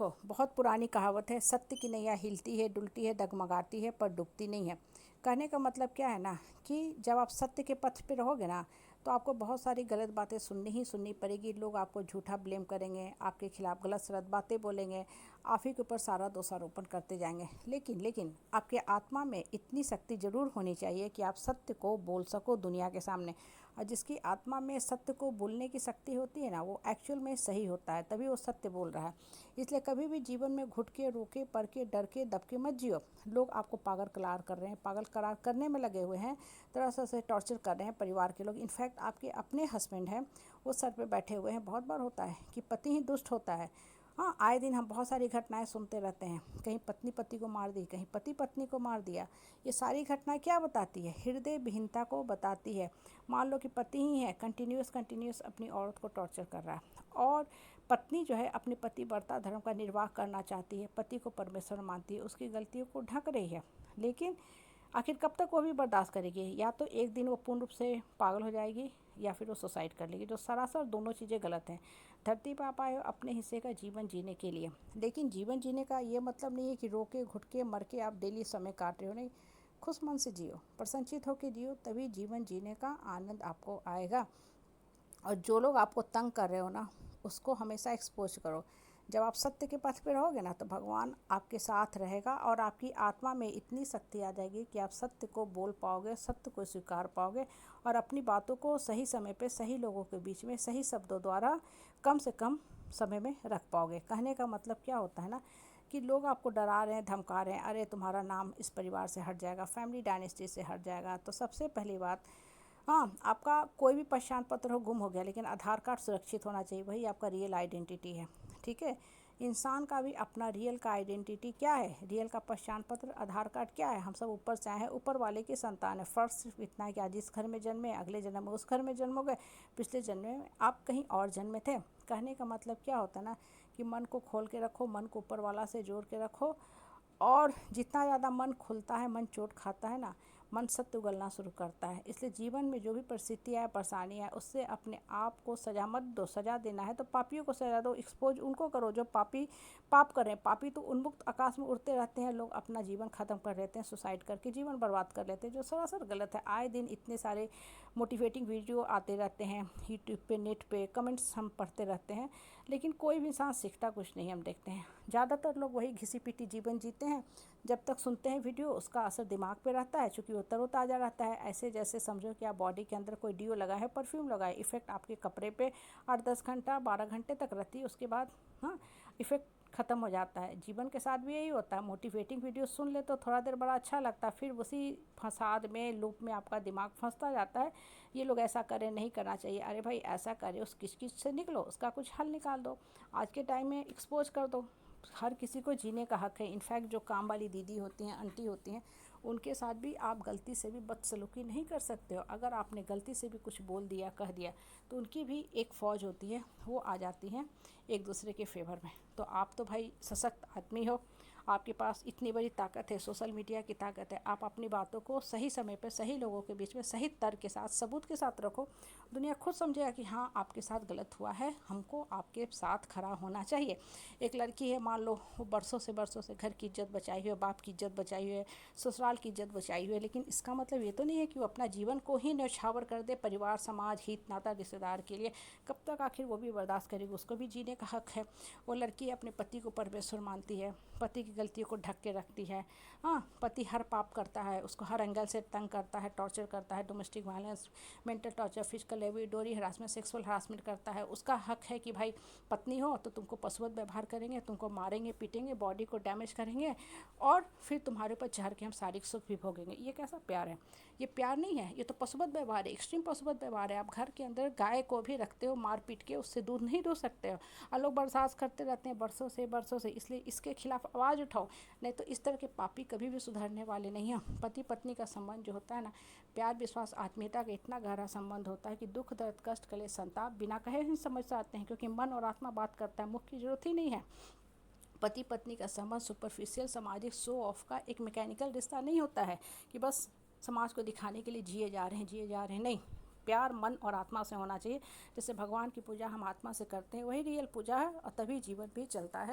देखो, बहुत पुरानी कहावत है, सत्य की नैया हिलती है, डुलती है, डगमगाती है, पर डूबती नहीं है। कहने का मतलब क्या है ना, कि जब आप सत्य के पथ पे रहोगे ना, तो आपको बहुत सारी गलत बातें सुननी पड़ेगी। लोग आपको झूठा ब्लेम करेंगे, आपके खिलाफ गलत सलत बातें बोलेंगे, आप ही के ऊपर सारा दोषारोपण करते जाएंगे। लेकिन आपके आत्मा में इतनी शक्ति ज़रूर होनी चाहिए कि आप सत्य को बोल सको दुनिया के सामने। और जिसकी आत्मा में सत्य को बोलने की शक्ति होती है ना, वो एक्चुअल में सही होता है, तभी वो सत्य बोल रहा है। इसलिए कभी भी जीवन में घुट के, रोके, पढ़ के, डर के, दब के मत जियो। लोग आपको पागल करार कर रहे हैं, पागल करार करने में लगे हुए हैं, तरह तरह से टॉर्चर कर रहे हैं परिवार के लोग। इनफैक्ट आपके अपने हस्बैंड हैं, वो सर पे बैठे हुए हैं। बहुत बार होता है कि पति ही दुष्ट होता है। हाँ, आए दिन हम बहुत सारी घटनाएं सुनते रहते हैं, कहीं पत्नी पति को मार दी, कहीं पति पत्नी को मार दिया। ये सारी घटनाएं क्या बताती है? हृदय विहीनता को बताती है। मान लो कि पति ही है, कंटिन्यूस अपनी औरत को टॉर्चर कर रहा है, और पत्नी जो है अपने पति व्रता धर्म का निर्वाह करना चाहती है, पति को परमेश्वर मानती है, उसकी गलतियों को ढक रही है। लेकिन आखिर कब तक वो भी बर्दाश्त करेगी? या तो एक दिन वो पूर्ण रूप से पागल हो जाएगी, या फिर वो सुसाइड कर लेगी, जो सरासर दोनों चीज़ें गलत हैं। धरती पर आप आए हो अपने हिस्से का जीवन जीने के लिए, लेकिन जीवन जीने का ये मतलब नहीं है कि रोके घुट के मर के आप डेली समय काट रहे हो। नहीं, खुश मन से जियो, प्रसन्नचित होकर जियो, तभी जीवन जीने का आनंद आपको आएगा। और जो लोग आपको तंग कर रहे हो ना, उसको हमेशा एक्सपोज करो। जब आप सत्य के पथ पे रहोगे ना, तो भगवान आपके साथ रहेगा, और आपकी आत्मा में इतनी शक्ति आ जाएगी कि आप सत्य को बोल पाओगे, सत्य को स्वीकार पाओगे, और अपनी बातों को सही समय पे सही लोगों के बीच में सही शब्दों द्वारा कम से कम समय में रख पाओगे। कहने का मतलब क्या होता है ना, कि लोग आपको डरा रहे हैं, धमका रहे हैं, अरे तुम्हारा नाम इस परिवार से हट जाएगा, फैमिली डायनेस्टी से हट जाएगा। तो सबसे पहली बात, हाँ, आपका कोई भी पहचान पत्र हो गुम हो गया, लेकिन आधार कार्ड सुरक्षित होना चाहिए, वही आपका रियल आइडेंटिटी है। ठीक है? इंसान का भी अपना रियल का आइडेंटिटी क्या है, रियल का पहचान पत्र आधार कार्ड क्या है? हम सब ऊपर से आए हैं, ऊपर वाले की संतान है। फ़र्क सिर्फ इतना है कि आज जिस घर में जन्मे, अगले जन्म में उस घर में जन्म हो गए, पिछले जन्म में आप कहीं और जन्मे थे। कहने का मतलब क्या होता है ना, कि मन को खोल के रखो, मन को ऊपर वाला से जोड़ के रखो, और जितना ज़्यादा मन खुलता है, मन चोट खाता है ना, मन सत्य उगलना शुरू करता है। इसलिए जीवन में जो भी परिस्थितियाँ है, परेशानियाँ है, उससे अपने आप को सजा मत दो। सजा देना है तो पापियों को सजा दो, एक्सपोज उनको करो जो पापी पाप कर रहे हैं। पापी तो उन्मुक्त आकाश में उड़ते रहते हैं, लोग अपना जीवन ख़त्म कर लेते हैं, सुसाइड करके जीवन बर्बाद कर लेते हैं, जो सरासर गलत है। आए दिन इतने सारे मोटिवेटिंग वीडियो आते रहते हैं यूट्यूब पे, नेट पे, कमेंट्स हम पढ़ते रहते हैं, लेकिन कोई भी इंसान सीखता कुछ नहीं हम देखते हैं। ज़्यादातर लोग वही घिसी पिटी जीवन जीते हैं। जब तक सुनते हैं वीडियो, उसका असर दिमाग पे रहता है, चूँकि वो तरोताज़ा रहता है। ऐसे जैसे समझो कि आप बॉडी के अंदर कोई डिओ लगाए है, परफ्यूम लगाए, इफ़ेक्ट आपके कपड़े पे 8-10 घंटा 12 घंटे तक रहती है, उसके बाद हाँ, इफ़ेक्ट ख़त्म हो जाता है। जीवन के साथ भी यही होता है। मोटिवेटिंग वीडियो सुन ले तो थोड़ा देर बड़ा अच्छा लगता है, फिर उसी फसाद में, लूप में आपका दिमाग फंसता जाता है। ये लोग ऐसा करें, नहीं करना चाहिए, अरे भाई ऐसा करे, उस किच किच से निकलो, उसका कुछ हल निकाल दो। आज के टाइम में एक्सपोज कर दो। हर किसी को जीने का हक है। इनफैक्ट जो काम वाली दीदी होती हैं, आंटी होती हैं, उनके साथ भी आप गलती से भी बदसलूकी नहीं कर सकते हो। अगर आपने गलती से भी कुछ बोल दिया, कह दिया, तो उनकी भी एक फ़ौज होती है, वो आ जाती हैं एक दूसरे के फेवर में। तो आप तो भाई सशक्त आदमी हो, आपके पास इतनी बड़ी ताकत है, सोशल मीडिया की ताकत है। आप अपनी बातों को सही समय पर सही लोगों के बीच में सही तर्क के साथ, सबूत के साथ रखो। दुनिया खुद समझेगा कि हाँ, आपके साथ गलत हुआ है, हमको आपके साथ खड़ा होना चाहिए। एक लड़की है, मान लो वो बरसों से घर की इज्जत बचाई हुई है, बाप की इज्जत बचाई हुई है, ससुराल की इज्जत बचाई हुई है, लेकिन इसका मतलब ये तो नहीं है कि वो अपना जीवन को ही न्यौछावर कर दे परिवार, समाज, हित नाता, रिश्तेदार के लिए। कब तक आखिर वो भी बर्दाश्त करेगी? उसको भी जीने का हक है। वो लड़की अपने पति को परमेश्वर मानती है, पति की गलतियों को ढक के रखती है। हाँ, पति हर पाप करता है, उसको हर एंगल से तंग करता है, टॉर्चर करता है, domestic violence, mental torture, physical एविडोरी हरासमेंट, सेक्सुअल हरासमेंट करता है। उसका हक है कि भाई पत्नी हो तो तुमको पशुवत व्यवहार करेंगे, तुमको मारेंगे, पीटेंगे, बॉडी को डैमेज करेंगे, और फिर तुम्हारे ऊपर चढ़ के हम शारीरिक सुख भी भोगेंगे। ये कैसा प्यार है? ये प्यार नहीं है, ये तो पशुवत व्यवहार है, एक्सट्रीम पशुवत व्यवहार है। आप घर के अंदर गाय को भी रखते हो मार पीट के, उससे दूध नहीं दूध सकते हो, और लोग बर्दाश्त करते रहते हैं बरसों से। इसलिए इसके खिलाफ आवाज़ उठाओ, नहीं तो इस तरह के पापी कभी भी सुधरने वाले नहीं हैं। पति पत्नी का संबंध जो होता है ना, प्यार, विश्वास, आत्मीयता का इतना गहरा संबंध होता है कि दुख, दर्द, कष्ट, क्लेश, संताप बिना कहे ही समझ जाते हैं, क्योंकि मन और आत्मा बात करता है, मुख की जरूरत ही नहीं है। पति पत्नी का संबंध सुपरफिशियल सामाजिक शो ऑफ का एक मैकेनिकल रिश्ता नहीं होता है, कि बस समाज को दिखाने के लिए जिए जा रहे हैं। नहीं, प्यार मन और आत्मा से होना चाहिए। जैसे भगवान की पूजा हम आत्मा से करते हैं, वही रियल पूजा है, और तभी जीवन भी चलता है।